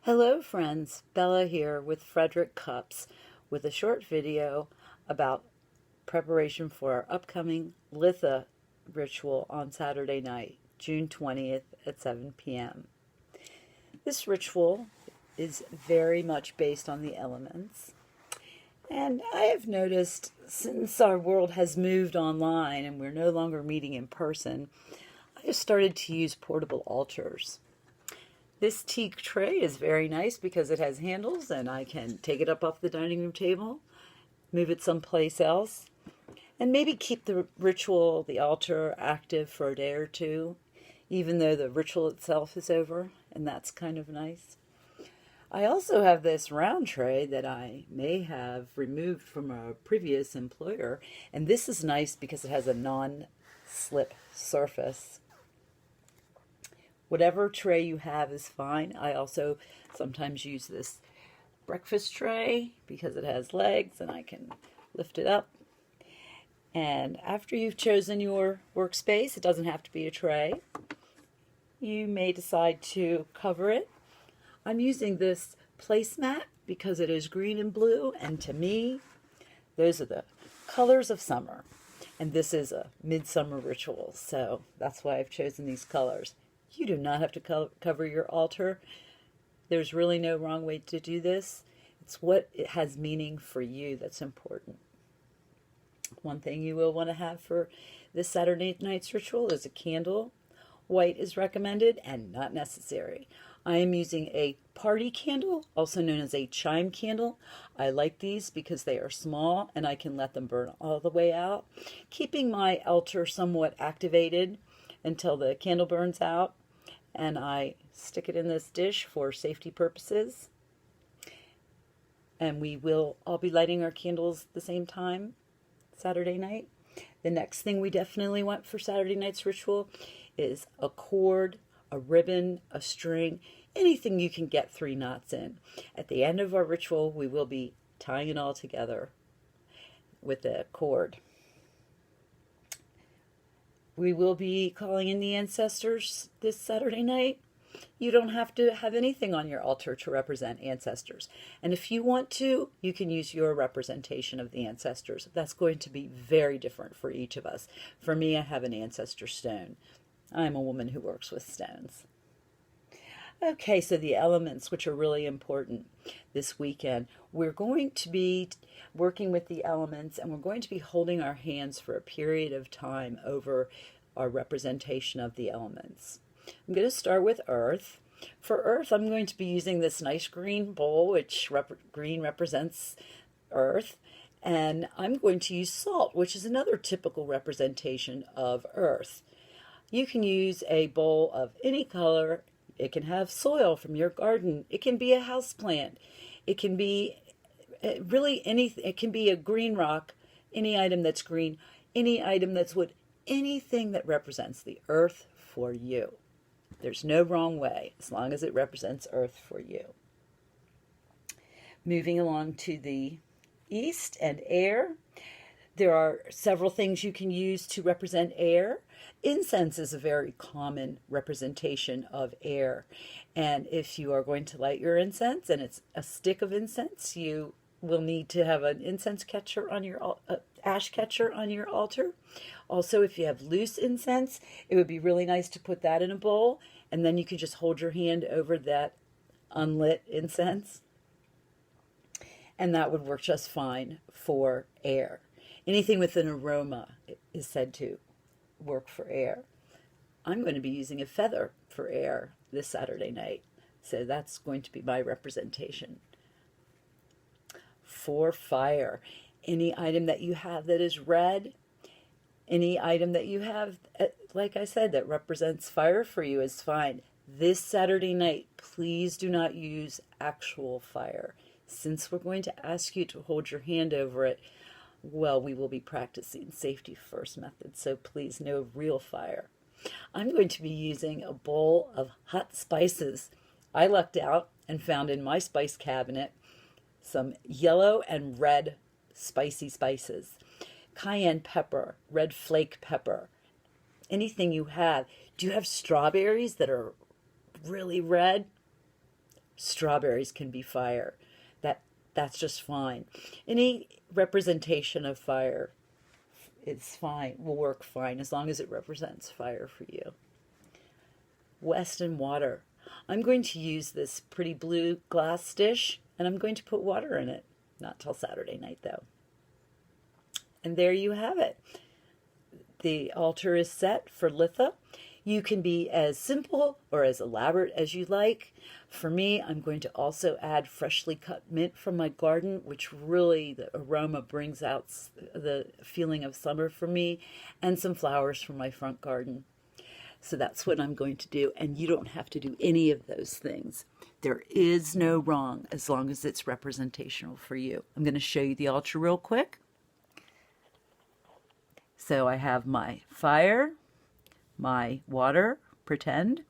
Hello friends, Bella here with Frederick CUUPS with a short video about preparation for our upcoming Litha ritual on Saturday night, June 20th at 7 p.m. This ritual is very much based on the elements, and I have noticed since our world has moved online and we're no longer meeting in person, I have started to use portable altars. This teak tray is very nice because it has handles and I can take it up off the dining room table, move it someplace else, and maybe keep the ritual, the altar, active for a day or two, even though the ritual itself is over, and that's kind of nice. I also have this round tray that I may have removed from a previous employer, and this is nice because it has a non-slip surface. Whatever tray you have is fine. I also sometimes use this breakfast tray because it has legs and I can lift it up. And after you've chosen your workspace, it doesn't have to be a tray, you may decide to cover it. I'm using this placemat because it is green and blue, and to me, those are the colors of summer. And this is a midsummer ritual, so that's why I've chosen these colors. You do not have to cover your altar. There's really no wrong way to do this. It's what it has meaning for you that's important. One thing you will want to have for this Saturday night's ritual is a candle. White is recommended and not necessary. I am using a party candle, also known as a chime candle. I like these because they are small and I can let them burn all the way out, keeping my altar somewhat activated until the candle burns out. And I stick it in this dish for safety purposes. And we will all be lighting our candles at the same time Saturday night. The next thing we definitely want for Saturday night's ritual is a cord, a ribbon, a string, anything you can get 3 knots in. At the end of our ritual, we will be tying it all together with a cord. We will be calling in the ancestors this Saturday night. You don't have to have anything on your altar to represent ancestors. And if you want to, you can use your representation of the ancestors. That's going to be very different for each of us. For me, I have an ancestor stone. I'm a woman who works with stones. Okay, so the elements, which are really important this weekend, we're going to be working with the elements, and we're going to be holding our hands for a period of time over our representation of the elements. I'm going to start with earth. For earth, I'm going to be using this nice green bowl, which green represents earth, and I'm going to use salt, which is another typical representation of earth. You can use a bowl of any color. It can have soil from your garden. It can be a house plant. It can be really anything. It can be a green rock, any item that's green, any item that's wood, anything that represents the earth for you. There's no wrong way as long as it represents earth for you. Moving along to the east and air. There are several things you can use to represent air. Incense is a very common representation of air. And if you are going to light your incense and it's a stick of incense, you will need to have an incense catcher on your ash catcher on your altar. Also, if you have loose incense, it would be really nice to put that in a bowl, and then you can just hold your hand over that unlit incense, and that would work just fine for air. Anything with an aroma is said to work for air. I'm going to be using a feather for air this Saturday night, so that's going to be my representation. For fire, any item that you have that is red, any item that you have, like I said, that represents fire for you is fine. This Saturday night, please do not use actual fire. Since we're going to ask you to hold your hand over it, well, we will be practicing safety first methods, so please no real fire. I'm going to be using a bowl of hot spices. I lucked out and found in my spice cabinet some yellow and red spicy spices. Cayenne pepper, red flake pepper, anything you have. Do you have strawberries that are really red? Strawberries can be fire. That's just fine. Any representation of fire, it's fine, will work fine as long as it represents fire for you. West and water. I'm going to use this pretty blue glass dish, and I'm going to put water in it. Not till Saturday night, though. And there you have it. The altar is set for Litha. You can be as simple or as elaborate as you like. For me, I'm going to also add freshly cut mint from my garden, which really, the aroma brings out the feeling of summer for me, and some flowers from my front garden. So that's what I'm going to do, and you don't have to do any of those things. There is no wrong as long as it's representational for you. I'm going to show you the altar real quick. So I have my fire, my water, pretend,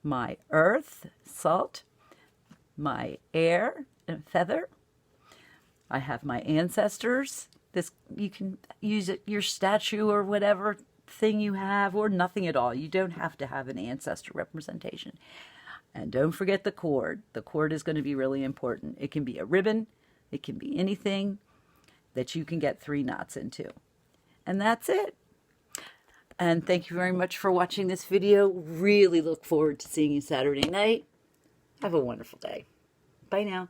my earth, salt, my air, and feather. I have my ancestors. This, you can use it, your statue or whatever thing you have, or nothing at all. You don't have to have an ancestor representation. And don't forget the cord. The cord is going to be really important. It can be a ribbon. It can be anything that you can get 3 knots into. And that's it. And thank you very much for watching this video. Really look forward to seeing you Saturday night. Have a wonderful day. Bye now.